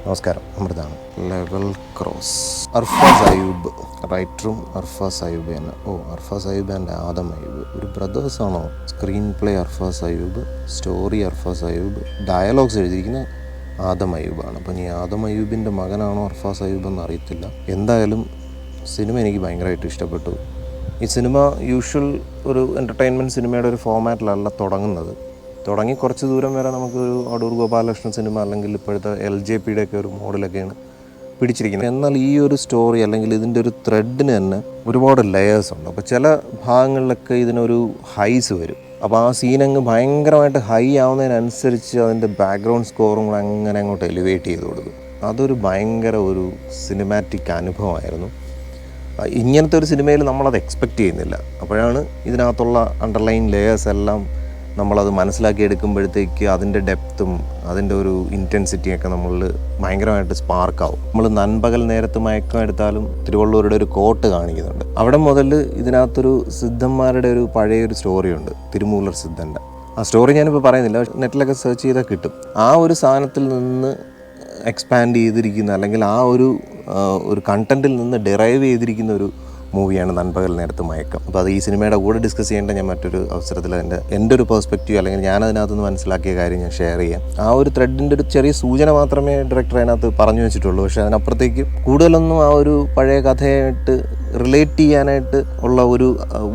നമസ്കാരം, അമൃതാണ്. Level cross. Arfaz Ayub, റൈറ്ററും അർഫാസ് അയൂബ് തന്നെ. അർഫാസ് അയൂബ് ആൻഡ് ആദം അയൂബ് ഒരു ബ്രദേഴ്സാണോ? Screen play Arfaz Ayub, story Arfaz Ayub, dialogues എഴുതിയിരിക്കുന്ന ആദം അയൂബാണ്. അപ്പം ഈ ആദം അയൂബിൻ്റെ മകനാണോ അർഫാസ് അയൂബ് എന്ന് അറിയത്തില്ല. എന്തായാലും സിനിമ എനിക്ക് ഭയങ്കരമായിട്ട് ഇഷ്ടപ്പെട്ടു. ഈ സിനിമ യൂഷ്വൽ ഒരു എൻ്റർടൈൻമെൻറ്റ് സിനിമയുടെ ഒരു ഫോമാറ്റിലല്ല തുടങ്ങി കുറച്ച് ദൂരം വരെ നമുക്കൊരു അടൂർ ഗോപാലകൃഷ്ണൻ സിനിമ അല്ലെങ്കിൽ ഇപ്പോഴത്തെ LJPയുടെ ഒക്കെ ഒരു മോഡലൊക്കെയാണ് പിടിച്ചിരിക്കുന്നത്. എന്നാൽ ഈ ഒരു സ്റ്റോറി അല്ലെങ്കിൽ ഇതിൻ്റെ ഒരു ത്രെഡിന് തന്നെ ഒരുപാട് ലെയേഴ്സ് ഉണ്ട്. അപ്പോൾ ചില ഭാഗങ്ങളിലൊക്കെ ഇതിനൊരു ഹൈസ് വരും. അപ്പോൾ ആ സീനങ്ങ് ഭയങ്കരമായിട്ട് ഹൈ ആവുന്നതിനനുസരിച്ച് അതിൻ്റെ ബാക്ക്ഗ്രൗണ്ട് സ്കോറും കൂടെ അങ്ങനെ അങ്ങോട്ട് എലിവേറ്റ് ചെയ്ത് കൊടുക്കും. അതൊരു ഭയങ്കര ഒരു സിനിമാറ്റിക് അനുഭവമായിരുന്നു. ഇങ്ങനത്തെ ഒരു സിനിമയിൽ നമ്മളത് എക്സ്പെക്റ്റ് ചെയ്യുന്നില്ല. അപ്പോഴാണ് ഇതിനകത്തുള്ള അണ്ടർലൈൻ ലെയേഴ്സ് എല്ലാം നമ്മളത് മനസ്സിലാക്കിയെടുക്കുമ്പോഴത്തേക്ക് അതിൻ്റെ ഡെപ്തും അതിൻ്റെ ഒരു ഇൻറ്റൻസിറ്റിയൊക്കെ നമ്മളിൽ ഭയങ്കരമായിട്ട് സ്പാർക്കാവും. നമ്മൾ നൻപകൽ നേരത്ത് മയക്കം എടുത്താലും തിരുവള്ളൂരുടെ ഒരു കോട്ട് കാണിക്കുന്നുണ്ട്. അവിടെ മുതൽ ഇതിനകത്തൊരു സിദ്ധന്മാരുടെ ഒരു പഴയൊരു സ്റ്റോറിയുണ്ട്, തിരുമൂലർ സിദ്ധൻ്റെ. ആ സ്റ്റോറി ഞാനിപ്പോൾ പറയുന്നില്ല, നെറ്റിലൊക്കെ സെർച്ച് ചെയ്താൽ കിട്ടും. ആ ഒരു സാധനത്തിൽ നിന്ന് എക്സ്പാൻഡ് ചെയ്തിരിക്കുന്ന അല്ലെങ്കിൽ ആ ഒരു കണ്ടൻറ്റിൽ നിന്ന് ഡിറൈവ് ചെയ്തിരിക്കുന്ന ഒരു മൂവിയാണ് നൻപകൽ നേരത്ത് മയക്കം. അപ്പോൾ അത് ഈ സിനിമയുടെ കൂടെ ഡിസ്കസ് ചെയ്യേണ്ട ഞാൻ മറ്റൊരു അവസരത്തിൽ എൻ്റെ ഒരു പെർസ്പെക്റ്റീവ് അല്ലെങ്കിൽ ഞാനതിനകത്തുനിന്ന് മനസ്സിലാക്കിയ കാര്യം ഞാൻ ഷെയർ ചെയ്യാം. ആ ഒരു ത്രെഡിൻ്റെ ഒരു ചെറിയ സൂചന മാത്രമേ ഡയറക്ടർ അതിനകത്ത് പറഞ്ഞു വെച്ചിട്ടുള്ളൂ. പക്ഷേ അതിനപ്പുറത്തേക്ക് കൂടുതലൊന്നും ആ ഒരു പഴയ കഥയായിട്ട് റിലേറ്റ് ചെയ്യാനായിട്ട് ഉള്ള ഒരു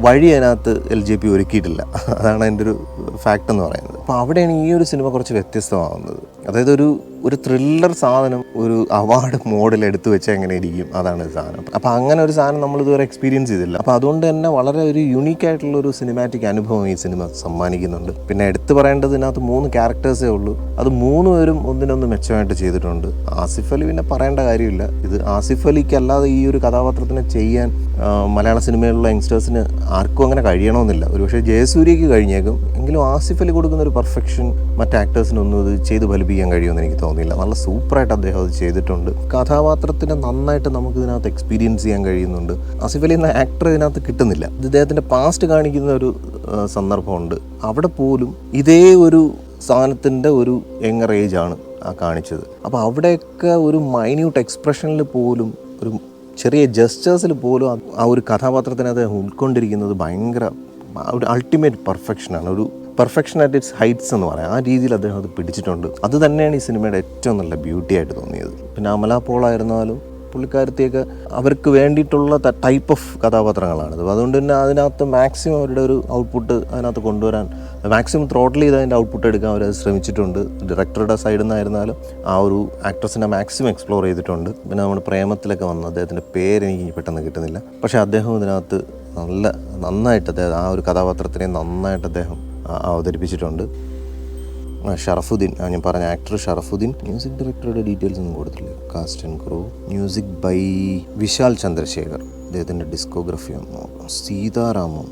വഴി അതിനകത്ത് LJP ഒരുക്കിയിട്ടില്ല. അതാണ് എൻ്റെ ഒരു ഫാക്റ്റ് എന്ന് പറയുന്നത്. അപ്പോൾ അവിടെയാണ് ഈ ഒരു സിനിമ കുറച്ച് വ്യത്യസ്തമാകുന്നത്. അതായത് ഒരു ത്രില്ലർ സാധനം ഒരു അവാർഡ് മോഡിൽ എടുത്തു വെച്ചാൽ എങ്ങനെ ഇരിക്കും, അതാണ് സാധനം. അപ്പോൾ അങ്ങനെ ഒരു സാധനം നമ്മളിതുവരെ എക്സ്പീരിയൻസ് ചെയ്തില്ല. അപ്പോൾ അതുകൊണ്ട് തന്നെ വളരെ ഒരു യുണീക്കായിട്ടുള്ളൊരു സിനിമാറ്റിക് അനുഭവം ഈ സിനിമ സമ്മാനിക്കുന്നുണ്ട്. പിന്നെ എടുത്തു പറയേണ്ടത് ഇതിനകത്ത് 3 ക്യാരക്ടേഴ്സേ ഉള്ളൂ. അത് 3 പേരും ഒന്നിനൊന്ന് മെച്ചമായിട്ട് ചെയ്തിട്ടുണ്ട്. ആസിഫ് അലി പിന്നെ പറയേണ്ട കാര്യമില്ല. ഇത് ആസിഫ് അലിക്ക് അല്ലാതെ ഈ ഒരു കഥാപാത്രത്തിനെ ചെയ്യാൻ മലയാള സിനിമയിലുള്ള യങ്സ്റ്റേഴ്സിന് ആർക്കും അങ്ങനെ കഴിയണമെന്നില്ല. ഒരുപക്ഷെ ജയസൂര്യയ്ക്ക് കഴിഞ്ഞേക്കും. എങ്കിലും ആസിഫ് അലി കൊടുക്കുന്ന ഒരു പെർഫെക്ഷൻ മറ്റ് ആക്ടേഴ്സിനൊന്നും ഇത് ചെയ്ത് ഫലിപ്പിക്കാൻ കഴിയുമെന്ന് എനിക്ക് തോന്നുന്നില്ല. നല്ല സൂപ്പറായിട്ട് അദ്ദേഹം അത് ചെയ്തിട്ടുണ്ട്. കഥാപാത്രത്തിനെ നന്നായിട്ട് നമുക്ക് ഇതിനകത്ത് എക്സ്പീരിയൻസ് ചെയ്യാൻ കഴിയുന്നുണ്ട്. ആസിഫ് അലി എന്ന ആക്ടർ ഇതിനകത്ത് കിട്ടുന്നില്ല. ഇദ്ദേഹത്തിൻ്റെ പാസ്റ്റ് കാണിക്കുന്ന ഒരു സന്ദർഭമുണ്ട്. അവിടെ പോലും ഇതേ ഒരു സാധനത്തിൻ്റെ ഒരു യങ്ങർ ഏജാണ് ആ കാണിച്ചത്. അപ്പോൾ അവിടെയൊക്കെ ഒരു മൈന്യൂട്ട് എക്സ്പ്രഷനിൽ പോലും ഒരു ചെറിയ ജസ്റ്റേഴ്സിൽ പോലും ആ ഒരു കഥാപാത്രത്തിനെ അദ്ദേഹം ഉൾക്കൊണ്ടിരിക്കുന്നത് ഭയങ്കര ഒരു അൾട്ടിമേറ്റ് പെർഫെക്ഷനാണ്. ഒരു പെർഫെക്ഷൻ അറ്റ് ഇറ്റ്സ് ഹൈറ്റ്സ് എന്ന് പറയാം. ആ രീതിയിൽ അദ്ദേഹം അത് പിടിച്ചിട്ടുണ്ട്. അത് തന്നെയാണ് ഈ സിനിമയുടെ ഏറ്റവും നല്ല ബ്യൂട്ടി ആയിട്ട് തോന്നിയത്. പിന്നെ അമല പോൾ ആയിരുന്നാലും പുള്ളിക്കാരത്തെയൊക്കെ അവർക്ക് വേണ്ടിയിട്ടുള്ള ടൈപ്പ് ഓഫ് കഥാപാത്രങ്ങളാണിത്. അതുകൊണ്ട് തന്നെ അതിനകത്ത് മാക്സിമം അവരുടെ ഒരു ഔട്ട്പുട്ട് അതിനകത്ത് കൊണ്ടുവരാൻ മാക്സിമം ത്രോട്ടിൽ ചെയ്ത് അതിൻ്റെ ഔട്ട്പുട്ട് എടുക്കാൻ അവർ ശ്രമിച്ചിട്ടുണ്ട്. ഡയറക്ടറുടെ സൈഡിൽ നിന്നായിരുന്നാലും ആ ഒരു ആക്ട്രസിനെ മാക്സിമം എക്സ്പ്ലോർ ചെയ്തിട്ടുണ്ട്. പിന്നെ നമ്മുടെ പ്രേമത്തിലൊക്കെ വന്നു, അദ്ദേഹത്തിൻ്റെ പേരെനിക്ക് പെട്ടെന്ന് കിട്ടുന്നില്ല. പക്ഷേ അദ്ദേഹം ഇതിനകത്ത് നന്നായിട്ട് അദ്ദേഹം ആ ഒരു കഥാപാത്രത്തിനെ നന്നായിട്ട് അദ്ദേഹം അവതരിപ്പിച്ചിട്ടുണ്ട്. ഷറഫുദ്ദീൻ, ഞാൻ പറഞ്ഞ ആക്ടർ ഷറഫുദ്ദീൻ. മ്യൂസിക് ഡയറക്ടറുടെ ഡീറ്റെയിൽസ് ഒന്നും കൊടുത്തില്ല. Cast and crew. Music by Vishal Chandrasekhar. അദ്ദേഹത്തിൻ്റെ ഡിസ്കോഗ്രഫി ഒന്ന് നോക്കാം. സീതാരാമം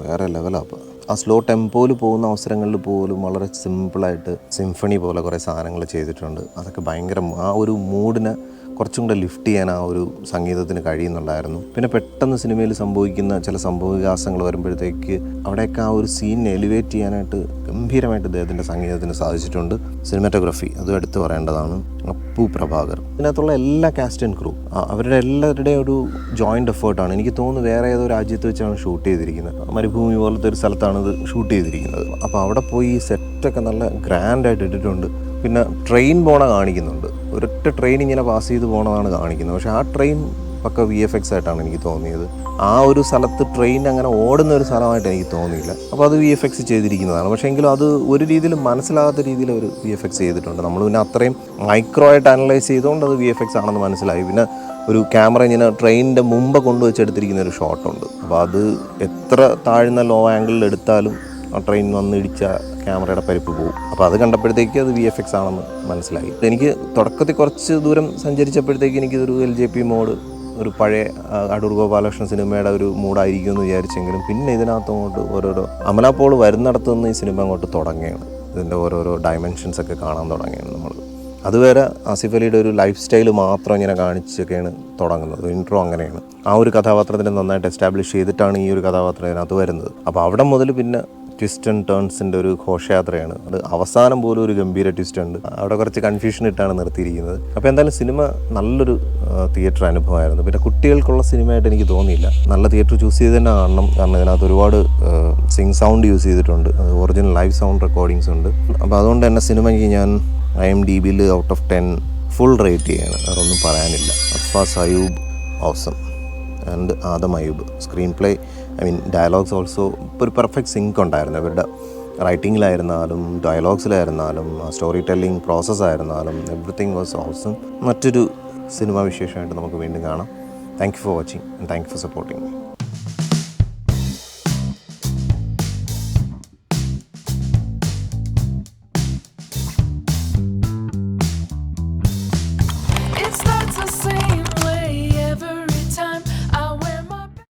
വേറെ ലെവലാണ്. ആ സ്ലോ ടെമ്പോയിൽ പോകുന്ന അവസരങ്ങളിൽ പോലും വളരെ സിമ്പിളായിട്ട് സിംഫണി പോലെ കുറേ സാധനങ്ങൾ ചെയ്തിട്ടുണ്ട്. അതൊക്കെ ഭയങ്കര ആ ഒരു മൂഡിനെ കുറച്ചും കൂടെ ലിഫ്റ്റ് ചെയ്യാൻ ആ ഒരു സംഗീതത്തിന് കഴിയുന്നുണ്ടായിരുന്നു. പിന്നെ പെട്ടെന്ന് സിനിമയിൽ സംഭവിക്കുന്ന ചില സംഭവവികാസങ്ങൾ വരുമ്പോഴത്തേക്ക് അവിടെയൊക്കെ ആ ഒരു സീനിനെ എലിവേറ്റ് ചെയ്യാനായിട്ട് ഗംഭീരമായിട്ട് അദ്ദേഹത്തിൻ്റെ സംഗീതത്തിന് സാധിച്ചിട്ടുണ്ട്. സിനിമാറ്റോഗ്രഫി അതും എടുത്ത് പറയേണ്ടതാണ്. അപ്പു പ്രഭാകർ. ഇതിനകത്തുള്ള എല്ലാ കാസ്റ്റ് ആൻഡ് ക്രൂ അവരുടെ എല്ലാവരുടെയും ഒരു ജോയിൻ്റ് എഫേർട്ടാണ്. എനിക്ക് തോന്നുന്നു വേറെ ഏതോ രാജ്യത്ത് വെച്ചാണ് ഷൂട്ട് ചെയ്തിരിക്കുന്നത്. മരുഭൂമി പോലത്തെ ഒരു സ്ഥലത്താണ് ഇത് ഷൂട്ട് ചെയ്തിരിക്കുന്നത്. അപ്പോൾ അവിടെ പോയി സെറ്റൊക്കെ നല്ല ഗ്രാൻഡായിട്ട് ഇട്ടിട്ടുണ്ട്. പിന്നെ ട്രെയിൻ പോണ കാണിക്കുന്നുണ്ട്. ഒരൊറ്റ ട്രെയിൻ ഇങ്ങനെ പാസ് ചെയ്ത് പോണതാണ് കാണിക്കുന്നത്. പക്ഷേ ആ ട്രെയിൻ പക്ക VFX ആയിട്ടാണ് എനിക്ക് തോന്നിയത്. ആ ഒരു സ്ഥലത്ത് ട്രെയിൻ അങ്ങനെ ഓടുന്ന ഒരു സ്ഥലമായിട്ട് എനിക്ക് തോന്നിയില്ല. അപ്പോൾ അത് VFX ചെയ്തിരിക്കുന്നതാണ്. പക്ഷേ എങ്കിലും അത് ഒരു രീതിയിൽ മനസ്സിലാകാത്ത രീതിയിൽ ഒരു VFX ചെയ്തിട്ടുണ്ട്. നമ്മൾ പിന്നെ അത്രയും മൈക്രോ ആയിട്ട് അനലൈസ് ചെയ്തുകൊണ്ട് അത് VFX ആണെന്ന് മനസ്സിലായി. പിന്നെ ഒരു ക്യാമറ ഇങ്ങനെ ട്രെയിനിൻ്റെ മുമ്പ് കൊണ്ടുവച്ചെടുത്തിരിക്കുന്ന ഒരു ഷോട്ടുണ്ട്. അപ്പോൾ അത് എത്ര താഴ്ന്ന ലോ ആംഗിളിൽ എടുത്താലും ആ ട്രെയിൻ വന്നിടിച്ച ക്യാമറയുടെ പരിപ്പ് പോകും. അപ്പോൾ അത് കണ്ടപ്പോഴത്തേക്ക് അത് VFX ആണെന്ന് മനസ്സിലായി. എനിക്ക് തുടക്കത്തിൽ കുറച്ച് ദൂരം സഞ്ചരിച്ചപ്പോഴത്തേക്ക് എനിക്കിതൊരു LJP മോഡ്, ഒരു പഴയ അടൂർ ഗോപാലകൃഷ്ണൻ സിനിമയുടെ ഒരു മൂഡായിരിക്കും എന്ന് വിചാരിച്ചെങ്കിലും പിന്നെ ഇതിനകത്ത് അങ്ങോട്ട് ഓരോരോ അമല പോൾ വരുന്നിടത്തു നിന്ന് ഈ സിനിമ അങ്ങോട്ട് തുടങ്ങുകയാണ്. ഇതിൻ്റെ ഓരോരോ ഡയമെൻഷൻസൊക്കെ കാണാൻ തുടങ്ങുകയാണ് നമ്മൾ. അതുവരെ ആസിഫ് അലിയുടെ ഒരു ലൈഫ് സ്റ്റൈൽ മാത്രം ഇങ്ങനെ കാണിച്ചൊക്കെയാണ് തുടങ്ങുന്നത്. ഇൻട്രോ അങ്ങനെയാണ്. ആ ഒരു കഥാപാത്രത്തിനെ നന്നായിട്ട് എസ്റ്റാബ്ലിഷ് ചെയ്തിട്ടാണ് ഈ ഒരു കഥാപാത്രം ഇതിനകത്ത് വരുന്നത്. അപ്പോൾ അവിടെ മുതൽ പിന്നെ ട്വിസ്റ്റ് ആൻഡ് ടേൺസിൻ്റെ ഒരു ഘോഷയാത്രയാണ്. അത് അവസാനം പോലും ഒരു ഗംഭീര ട്വിസ്റ്റ് ഉണ്ട്. അവിടെ കുറച്ച് കൺഫ്യൂഷൻ ഇട്ടാണ് നിർത്തിയിരിക്കുന്നത്. അപ്പോൾ എന്തായാലും സിനിമ നല്ലൊരു തിയേറ്റർ അനുഭവമായിരുന്നു. പിന്നെ കുട്ടികൾക്കുള്ള സിനിമയായിട്ട് എനിക്ക് തോന്നിയില്ല. നല്ല തിയേറ്റർ ചൂസ് ചെയ്ത് തന്നെ കാണണം. കാരണം ഇതിനകത്ത് ഒരുപാട് സിങ് സൗണ്ട് യൂസ് ചെയ്തിട്ടുണ്ട്. ഒറിജിനൽ ലൈവ് സൗണ്ട് റെക്കോർഡിങ്സ് ഉണ്ട്. അപ്പോൾ അതുകൊണ്ട് തന്നെ സിനിമയ്ക്ക് ഞാൻ IMDbയിൽ ഔട്ട് ഓഫ് 10 ഫുൾ റേറ്റ് ചെയ്യാണ്. അതൊന്നും പറയാനില്ല. Arfaz Ayub awesome and Adam Ayub. Screen play, dialogues also ഒരു പെർഫെക്റ്റ് സിങ്ക് ഉണ്ടായിരുന്നു. അവരുടെ റൈറ്റിങ്ങിലായിരുന്നാലും ഡയലോഗ്സിലായിരുന്നാലും സ്റ്റോറി ടെല്ലിംഗ് പ്രോസസ്സായിരുന്നാലും എവറിത്തിങ് വാസ് ഓസം. മറ്റൊരു സിനിമാ വിശേഷമായിട്ട് നമുക്ക് വീണ്ടും കാണാം. Thank you for watching and thank you for supporting me.